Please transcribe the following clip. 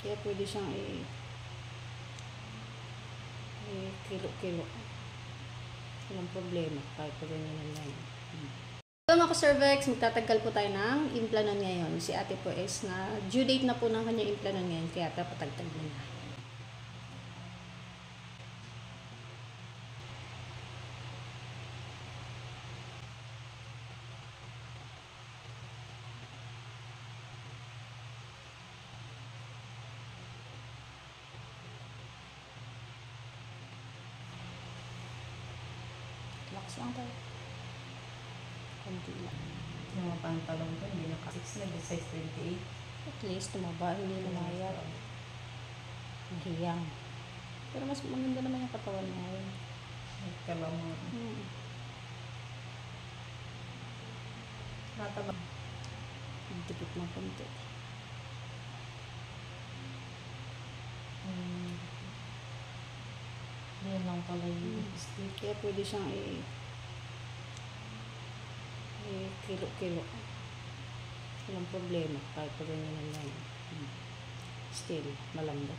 Kaya pwede siyang kilo-kilo. Walang problema kahit pa ganyan na yan. So mga ka-cervix, magtatagal po tayo ng implanon ngayon. Si ate po is na due date na po ng kanya implanon ngayon, kaya patagtag na na. Relax lang tayo. Kunti lang. Yung mga pantalong ko, hindi naka-6 na, size 28. At least tumaba, hindi lumayat. Hiyang. Pero mas maganda naman yung katawan mo ngayon. Kala mo. Nataba. Dikit ng konti. Yan lang pala yung stick. Kaya pwede siyang kilo-kilo. Walang problema kahit pa ganyan na yan. Still, malambot.